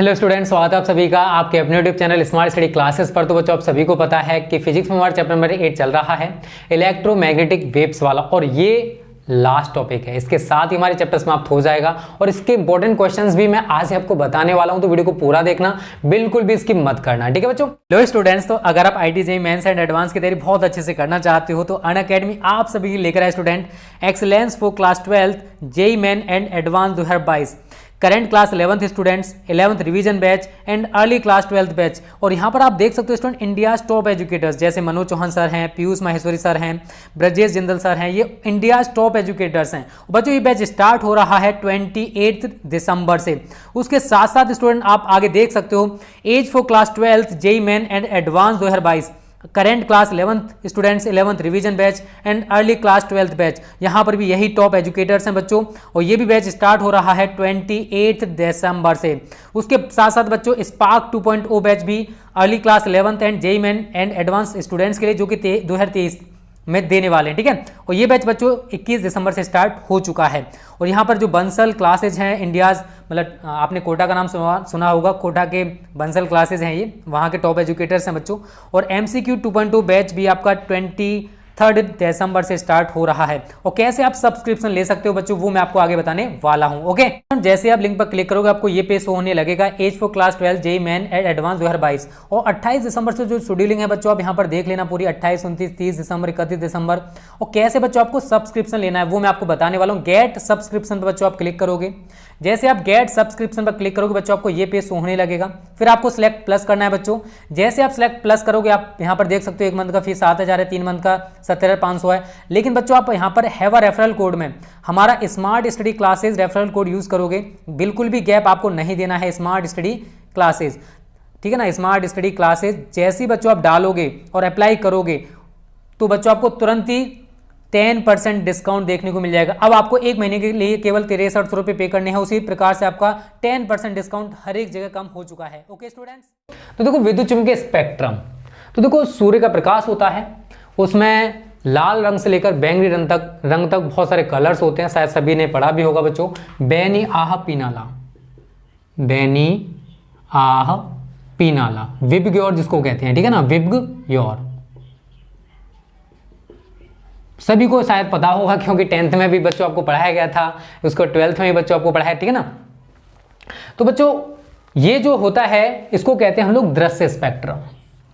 Hello students, स्वागत है आप सभी का आपके अपने YouTube channel smart study classes पर। तो बच्चों, आप सभी को पता है कि फिजिक्स में हमारा चैप्टर नंबर 8 चल रहा है इलेक्ट्रोमैग्नेटिक वेव्स वाला, और ये लास्ट टॉपिक है। इसके साथ ही हमारे चैप्टर समाप्त हो जाएगा और इसके इंपॉर्टेंट क्वेश्चंस भी मैं आज आपको बताने वाला हूं, तो वीडियो को पूरा देखना, बिल्कुल भी स्किप मत करना, ठीक है बच्चों। लो स्टूडेंट्स, तो अगर आप IIT JEE mains and advance की तैयारी बहुत अच्छे से करना चाहते हो तो अनअकैडमी आप सभी लेकर आए student excellence for class 12 JEE main and advance 2022 current class 11th students, 11th revision batch and early class 12th batch. और यहाँ पर आप देख सकते हो स्टूडेंट इंडिया टॉप एजुकेटर्स जैसे मनोज चौहान सर हैं, पीयूष माहेश्वरी सर हैं, ब्रजेश जिंदल सर हैं, ये इंडिया टॉप एजुकेटर्स हैं। बच्चों, ये बैच स्टार्ट हो रहा है 28 दिसंबर से। उसके साथ साथ स्टूडेंट आप आगे देख सकते हो as for class 12 JEE main and advance 2022, current class 11th students, 11th revision batch and early class 12th batch. यहाँ पर भी यही टॉप एजुकेटर्स हैं बच्चों, और ये भी बैच स्टार्ट हो रहा है 28 दिसंबर से। उसके साथ साथ बच्चों स्पार्क 2.0 बैच भी early class 11th and JEE main and advance students के लिए, जो कि 2023 में देने वाले हैं, ठीक है। और ये बैच बच्चों 21 दिसंबर से स्टार्ट हो चुका है। और यहाँ पर जो बंसल क्लासेज हैं इंडियाज, मतलब आपने कोटा का नाम सुना होगा, कोटा के बंसल क्लासेज हैं, ये वहाँ के टॉप एजुकेटर्स हैं बच्चों। और MCQ 2.2 बैच भी आपका 23 दिसंबर से स्टार्ट हो रहा है। और कैसे आप सब्सक्रिप्शन ले सकते हो बच्चों, वो मैं आपको आगे बताने वाला हूं, ओके। जैसे आप लिंक पर क्लिक करोगे आपको ये पेज शो होने लगेगा as for class 12 JEE main and advance 2022। और 28 दिसंबर से जो शेड्यूलिंग है बच्चों, आप यहाँ पर देख लेना पूरी 28, 29, 30 दिसंबर, 31 दिसंबर। और कैसे बच्चों आपको सब्सक्रिप्शन लेना है वो मैं आपको बताने वाला हूँ। गेट सब्सक्रिप्शन पर बच्चों आप क्लिक करोगे, जैसे आप गेट सब्सक्रिप्शन पर क्लिक करोगे बच्चों, आपको ये पेज शो होने लगेगा। फिर आपको सिलेक्ट प्लस करना है बच्चों। जैसे आप सिलेक्ट प्लस करोगे, आप यहाँ पर देख सकते हो 1 मंथ का फीस 7,000 है, 3 मंथ का 17,500 है। लेकिन बच्चों आप यहाँ पर हैव अ रेफरल कोड में हमारा smart study classes referral code use करोगे, बिल्कुल भी गैप आपको नहीं देना है। स्मार्ट स्टडी क्लासेज, ठीक है ना, स्मार्ट स्टडी क्लासेज जैसे ही बच्चों आप डालोगे और अप्लाई करोगे तो बच्चों आपको तुरंत ही 10% डिस्काउंट देखने को मिल जाएगा। अब आपको 1 महीने के लिए केवल 6300 रुपये पे करने हैं, उसी प्रकार से आपका 10% डिस्काउंट हर एक जगह कम हो चुका है, ओके स्टूडेंट्स। तो देखो विद्युत चुम्बकीय स्पेक्ट्रम, तो देखो सूर्य का प्रकाश होता है, उसमें लाल रंग से लेकर बैंगनी रंग तक बहुत सारे कलर्स होते हैं, शायद सभी ने पढ़ा भी होगा बच्चों। बैनी आह पीनाला, बैनी आह पीनाला, विबग्योर जिसको कहते हैं, ठीक है ना, विबग्योर। सभी को शायद पता होगा क्योंकि 10th में भी बच्चों आपको पढ़ाया गया था, उसको 12th में भी बच्चों आपको पढ़ाया, ठीक है ना। तो बच्चों ये जो होता है इसको कहते हैं हम लोग दृश्य स्पेक्ट्रम।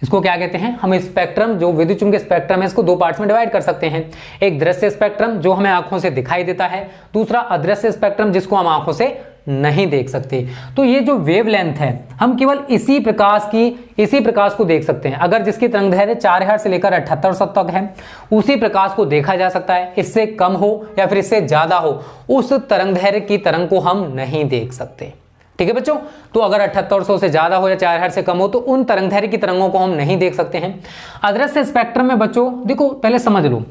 इसको क्या कहते हैं हम? स्पेक्ट्रम, जो विद्युत चुम्बकीय स्पेक्ट्रम है, इसको 2 पार्ट्स में डिवाइड कर सकते हैं। एक दृश्य स्पेक्ट्रम जो हमें आंखों से दिखाई देता है, दूसरा अदृश्य स्पेक्ट्रम जिसको हम आंखों से नहीं देख सकते। तो ये जो वेवलेंथ है, हम केवल इसी प्रकाश को देख सकते हैं। अगर जिसकी तरंगदैर्घ्य 4 हर्ट्ज से लेकर 7800 तक है, उसी प्रकाश को देखा जा सकता है। इससे कम हो या फिर इससे ज्यादा हो, उस तरंगदैर्घ्य की तरंग को हम नहीं देख सकते, ठीक है बच्चों। तो अगर 7800 से ज्यादा हो या 4 हर्ट्ज से कम हो तो उन तरंगदैर्घ्य की तरंगों को हम नहीं देख सकते हैं। अदृश्य स्पेक्ट्रम में बच्चों देखो, पहले समझ लो,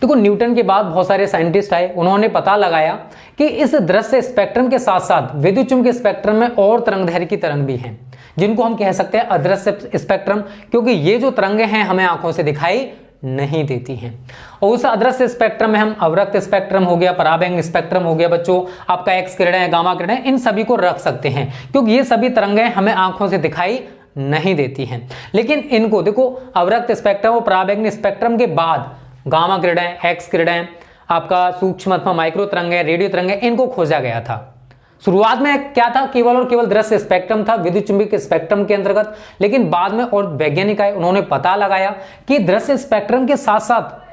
देखो न्यूटन के बाद बहुत सारे साइंटिस्ट आए, उन्होंने पता लगाया कि इस दृश्य स्पेक्ट्रम के साथ साथ विद्युत चुम्बकीय स्पेक्ट्रम में और तरंगदैर्घ्य की तरंग भी हैं, जिनको हम कह सकते हैं अदृश्य स्पेक्ट्रम, क्योंकि ये जो तरंगें हैं हमें आंखों से दिखाई नहीं देती हैं। और उस अदृश्य स्पेक्ट्रम में हम अवरक्त स्पेक्ट्रम हो गया, पराबैंगनी स्पेक्ट्रम हो गया बच्चों, आपका एक्स किरणें, गामा किरणें, इन सभी को रख सकते हैं, क्योंकि ये सभी तरंगें हमें आंखों से दिखाई नहीं देती हैं। लेकिन इनको देखो, अवरक्त स्पेक्ट्रम और पराबैंगनी स्पेक्ट्रम के बाद गामा किरणें, एक्स किरणें, आपका सूक्ष्म अथवा माइक्रो तरंगें, रेडियो तरंगें, इनको खोजा गया था। शुरुआत में क्या था? केवल और केवल दृश्य स्पेक्ट्रम था विद्युत चुम्बकीय स्पेक्ट्रम के अंतर्गत। लेकिन बाद में और वैज्ञानिक आए, उन्होंने पता लगाया कि दृश्य स्पेक्ट्रम के साथ साथ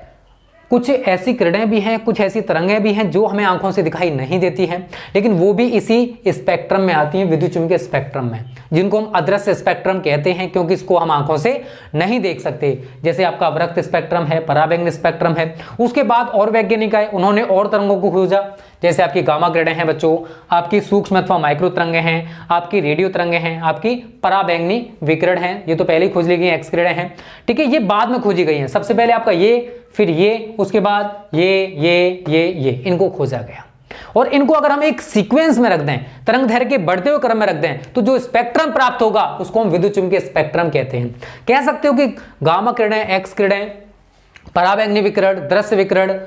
कुछ ऐसी किरणें भी हैं, कुछ ऐसी तरंगें भी हैं जो हमें आंखों से दिखाई नहीं देती हैं, लेकिन वो भी इसी स्पेक्ट्रम में आती हैं, विद्युत चुम्बकीय स्पेक्ट्रम में, जिनको हम अदृश्य स्पेक्ट्रम कहते हैं, क्योंकि इसको हम आंखों से नहीं देख सकते। जैसे आपका अवरक्त स्पेक्ट्रम है, पराबैंगनी स्पेक्ट्रम है। उसके बाद और वैज्ञानिक आए, उन्होंने और तरंगों को खोजा, जैसे आपकी गामा किरणें हैं बच्चों, आपकी सूक्ष्म अथवा माइक्रो तरंगें हैं, आपकी रेडियो तरंगें हैं, आपकी पराबैंगनी विकिरण हैं, ये तो पहले ही खोज ली गई, एक्स किरणें हैं, ठीक है। ये बाद में खोजी गई हैं, सबसे पहले आपका ये, फिर ये, उसके बाद ये, इनको खोजा गया। और इनको अगर हम एक सीक्वेंस में रख दें, तरंगदैर्घ्य के बढ़ते हुए क्रम में रख दें, तो जो स्पेक्ट्रम प्राप्त होगा उसको हम विद्युत चुम्बकीय स्पेक्ट्रम कहते हैं। कह सकते हो कि गामा किरणें, एक्स किरणें, पराबैंगनी विकिरण, दृश्य विकिरण,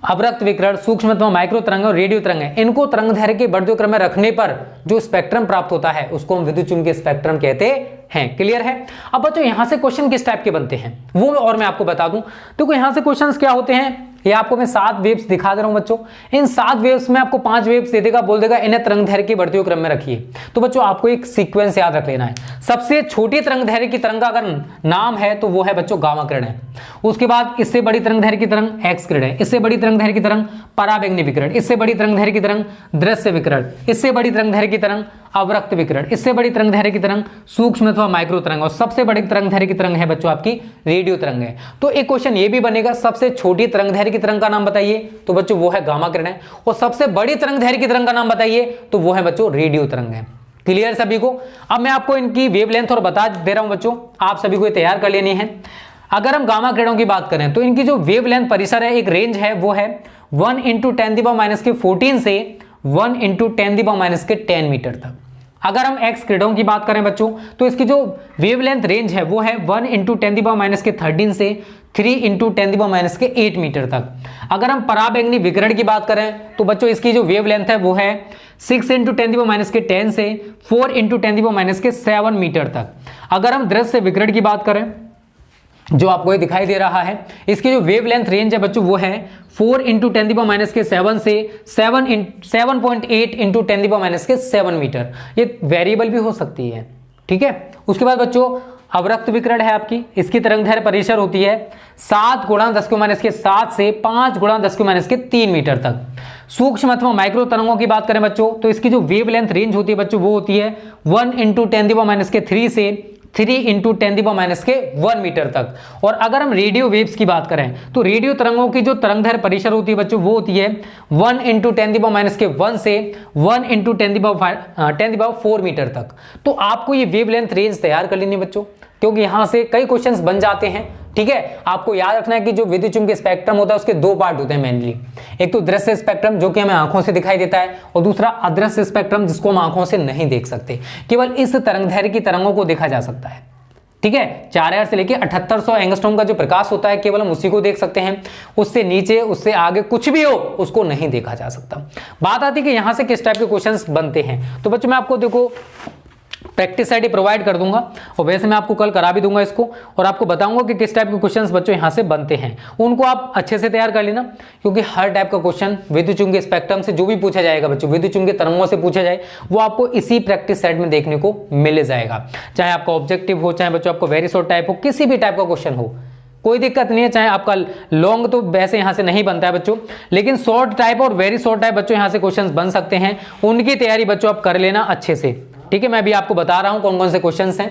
अवरक्त विकिरण, सूक्ष्मतम माइक्रो तरंग और रेडियो तरंग है, इनको तरंग दैर्घ्य के बढ़ते क्रम में रखने पर जो स्पेक्ट्रम प्राप्त होता है उसको हम विद्युत चुंबकीय स्पेक्ट्रम कहते हैं। क्लियर है। अब बच्चों यहां से क्वेश्चन किस टाइप के बनते हैं वो और मैं आपको बता दूं। तो यहां से क्वेश्चंस क्या होते हैं, ये आपको मैं 7 वेव्स दिखा दे रहा हूं बच्चों। इन 7 वेव्स में आपको 5 वेव्स दे देगा, बोल देगा इन्हें तरंग दैर्घ्य के बढ़ते हुए क्रम में रखिए। तो बच्चों आपको एक सीक्वेंस याद रख लेना है। सबसे छोटी तरंग दैर्घ्य की तरंग का अगर नाम है तो वो है बच्चों गामा किरण है। उसके बाद इससे बड़ी तरंग दैर्घ्य की तरंग एक्स किरण है, इससे बड़ी तरंग दैर्घ्य की तरंग पराबैंगनी विकिरण, इससे बड़ी तरंग दैर्घ्य की तरंग दृश्य विकिरण, इससे बड़ी तरंग दैर्घ्य की तरंग अवरक्त विकिरण, इससे बड़ी तरंग दैर्घ्य की तरंग सूक्ष्म अथवा माइक्रो तरंग, और सबसे बड़ी तरंग दैर्घ्य की तरंग है बच्चों आपकी रेडियो तरंग है। तो एक क्वेश्चन ये भी बनेगा, सबसे छोटी तरंग दैर्घ्य की तरंग का नाम बताइए, तो बच्चों वो है गामा किरण है। और सबसे बड़ी तरंग दैर्घ्य की तरंग का नाम बताइए, तो वो है बच्चों रेडियो तरंग है। क्लियर सभी को। अब मैं आपको इनकी वेवलेंथ और बता दे रहा हूं बच्चों, आप सभी को ये तैयार कर लेनी है। अगर हम गामा किरणों की बात करें तो इनकी जो वेवलेंथ परिसर है, एक रेंज है, वो है 1 × 10⁻14 से 1 × 10⁻10 मीटर तक। अगर हम एक्स किरणों की बात करें बच्चों तो इसकी जो वेवलेंथ रेंज है वो है 1 × 10⁻13 से 3 × 10⁻8 मीटर तक। अगर हम पराबैंगनी विकिरण की बात करें तो बच्चों इसकी जो वेवलेंथ है वो है 6 × 10⁻10 से 4 × 10⁻7 मीटर तक। अगर हम दृश्य विकिरण की बात करें जो आपको ये दिखाई दे रहा है, इसकी जो वेवलेंथ रेंज है बच्चों वो है 4 × 10⁻7 से 7.8 × 10⁻7 मीटर। ये वेरिएबल भी हो सकती है, ठीक है। उसके बाद बच्चों अवरक्त विकिरण है आपकी, इसकी तरंगदैर्घ्य परिसर होती है 7 × 10⁻7 से 5 × 10⁻3 मीटर तक। सूक्ष्म अथवा माइक्रो तरंगों की बात करें बच्चों तो इसकी जो वेवलेंथ रेंज होती है बच्चों वो होती है 1 × 10⁻3 से 3 × 10⁻1 मीटर तक। और अगर हम रेडियो वेव्स की बात करें तो रेडियो तरंगों की जो तरंगदैर्घ्य परिसर होती है बच्चों वो होती है 1 × 10⁻1 से 1 × 10⁴ मीटर तक। तो आपको ये वेवलेंथ रेंज तैयार कर लेनी है बच्चों, क्योंकि यहां से कई क्वेश्चंस बन जाते हैं, ठीक है। आपको याद रखना है कि जो विद्युत चुंबकीय स्पेक्ट्रम होता है उसके 2 पार्ट होते हैं मेनली। एक तो दृश्य स्पेक्ट्रम जो कि हमें आंखों से दिखाई देता है, और दूसरा अदृश्य स्पेक्ट्रम जिसको हम आंखों से नहीं देख सकते, केवल इस तरंगदैर्घ्य की तरंगों को देखा जा सकता है, ठीक है। 4000 से लेकर 7800 एंगस्ट्रॉम का जो प्रकाश होता है केवल हम उसी को देख सकते हैं, उससे नीचे उससे आगे कुछ भी हो उसको नहीं देखा जा सकता। बात आती है कि यहां से किस टाइप के क्वेश्चंस बनते हैं। तो बच्चों मैं आपको देखो प्रैक्टिस सेट ही प्रोवाइड कर दूंगा, और वैसे मैं आपको कल करा भी दूंगा इसको, और आपको बताऊंगा कि किस टाइप के क्वेश्चंस बच्चों यहां से बनते हैं। उनको आप अच्छे से तैयार कर लेना, क्योंकि हर टाइप का क्वेश्चन विद्युत चुंबकीय स्पेक्ट्रम से जो भी पूछा जाएगा बच्चों, विद्युत चुंबकीय तरंगों से पूछा जाए, वो आपको इसी प्रैक्टिस सेट में देखने को मिल जाएगा। चाहे आपका ऑब्जेक्टिव हो, चाहे बच्चों आपको वेरी शॉर्ट टाइप हो, किसी भी टाइप का क्वेश्चन हो, कोई दिक्कत नहीं है। चाहे आपका लॉन्ग तो वैसे यहां से नहीं बनता है बच्चों, लेकिन शॉर्ट टाइप और वेरी शॉर्ट टाइप बच्चों यहां से क्वेश्चंस बन सकते हैं। उनकी तैयारी बच्चों आप कर लेना अच्छे से, ठीक है। मैं भी आपको बता रहा हूं कौन कौन से क्वेश्चंस हैं,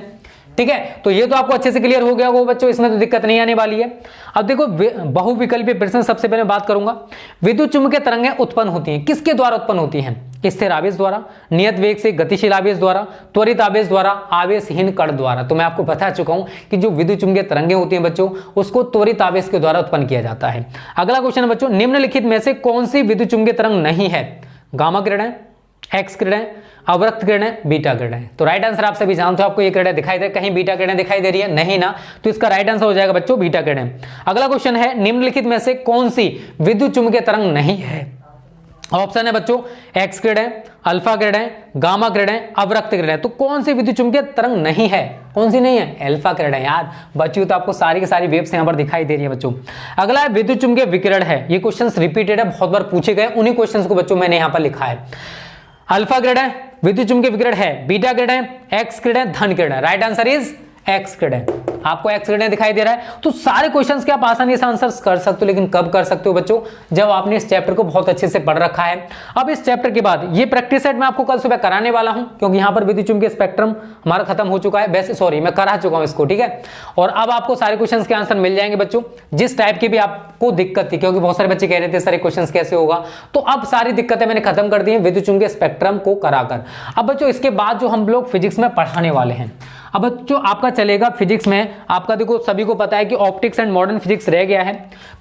ठीक है। तो ये तो आपको अच्छे से क्लियर हो गया वो बच्चों, इसमें तो दिक्कत नहीं आने वाली है। अब देखो बहुविकल्पीय प्रश्न सबसे पहले बात करूंगा। विद्युत चुंबकीय तरंगें उत्पन्न होती हैं, किसके द्वारा उत्पन्न होती हैं? स्थिर आवेश द्वारा, नियत वेग से गतिशील आवेश द्वारा, त्वरित आवेश द्वारा, आवेशहीन कण द्वारा। तो मैं आपको बता चुका हूं कि जो विद्युत चुंबकीय तरंगें होती हैं बच्चों उसको त्वरित आवेश के द्वारा उत्पन्न किया जाता है। अगला क्वेश्चन है बच्चों, निम्नलिखित में से कौन सी विद्युत चुंबकीय तरंग नहीं है? गामा किरणें, एक्स किरणें, अवरक्त किरणें, बीटा किरणें। तो राइट आंसर आप सभी जानते हो, आपको ये किरणें दिखाई दे, कहीं बीटा किरणें दिखाई दे रही है? नहीं ना, तो इसका राइट आंसर हो जाएगा बच्चों बीटा किरणें। अगला क्वेश्चन है, निम्नलिखित में से कौन सी विद्युत चुंबकीय तरंग नहीं है? ऑप्शन है बच्चों एक्स किरणें, अल्फा किरणें, गामा किरणें, अवरक्त किरणें। तो कौन सी विद्युत चुंबकीय तरंग नहीं है? कौन सी नहीं है? अल्फा किरणें। यार बच्चों तो आपको सारी की सारी वेव्स यहां पर दिखाई दे रही है बच्चों। अगला है विद्युत चुंबकीय विकिरण है, ये क्वेश्चंस रिपीटेड है, बहुत बार पूछे गए, उन्हीं क्वेश्चंस को बच्चों मैंने यहां पर लिखा है। अल्फा किरणें विद्युत चुंबकीय विकिरण है, बीटा किरणें, एक्स किरणें, धन किरणें। राइट आंसर इज एक्स किरणें। आपको एक्स किरणें दिखाई दे रहा है, तो सारे क्वेश्चंस के आप आसानी से आंसर्स कर सकते हो, लेकिन कब कर सकते हो बच्चों? जब आपने इस चैप्टर को बहुत अच्छे से पढ़ रखा है। अब इस चैप्टर के बाद ये प्रैक्टिस सेट मैं आपको कल सुबह कराने वाला हूं, क्योंकि यहां पर विद्युत चुंबकीय स्पेक्ट्रम हमारा खत्म हो चुका है, वैसे सॉरी मैं करा चुका हूं इसको, ठीक है। और अब आपको सारे क्वेश्चंस के आंसर मिल जाएंगे बच्चों, जिस टाइप की भी आपको दिक्कत थी, क्योंकि बहुत सारे बच्चे कह रहे थे सारे क्वेश्चंस कैसे होगा, तो अब सारी दिक्कतें मैंने खत्म कर दी है विद्युत चुंबकीय स्पेक्ट्रम को कराकर। अब बच्चों इसके बाद जो हम लोग फिजिक्स में पढ़ाने वाले हैं, अब बच्चों आपका चलेगा फिजिक्स में, आपका देखो सभी को पता है कि ऑप्टिक्स एंड मॉडर्न फिजिक्स रह गया है,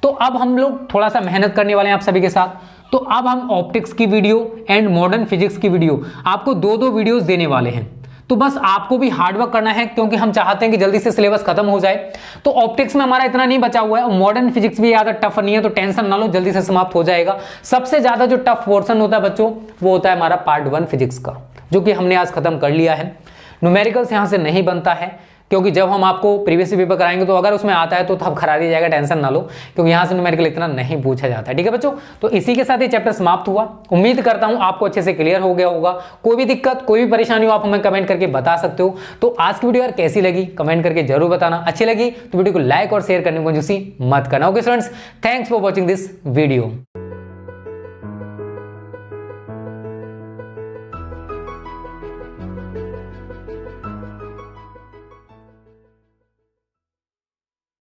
तो अब हम लोग थोड़ा सा मेहनत करने वाले हैं आप सभी के साथ। तो अब हम ऑप्टिक्स की वीडियो एंड मॉडर्न फिजिक्स की वीडियो आपको 2-2 वीडियोस देने वाले हैं। तो बस आपको भी हार्डवर्क करना है, क्योंकि हम चाहते हैं कि जल्दी से सिलेबस खत्म हो जाए। तो ऑप्टिक्स में हमारा इतना नहीं बचा हुआ है, मॉडर्न फिजिक्स भी ज्यादा टफ नहीं है, तो टेंशन ना लो, जल्दी से समाप्त हो जाएगा। सबसे ज्यादा जो टफ पोर्शन होता है बच्चों, वो होता है हमारा पार्ट 1 फिजिक्स का, जो कि हमने आज खत्म कर लिया है। न्यूमेरिकल्स यहां से नहीं बनता है, क्योंकि जब हम आपको प्रीवियस पेपर कराएंगे तो अगर उसमें आता है तो तब करा दिया जाएगा, टेंशन ना लो, क्योंकि यहां से न्यूमेरिकल इतना नहीं पूछा जाता है। ठीक है बच्चों, तो इसी के साथ ये चैप्टर समाप्त हुआ। उम्मीद करता हूं आपको अच्छे से क्लियर हो गया होगा। कोई भी दिक्कत, कोई भी परेशानी हो, आप हमें कमेंट करके बता सकते हो। तो आज की वीडियो यार कैसी लगी कमेंट करके जरूर बताना। अच्छी लगी तो वीडियो को लाइक और शेयर करने को कंजूसी मत करना। Okay students, thanks for watching this video.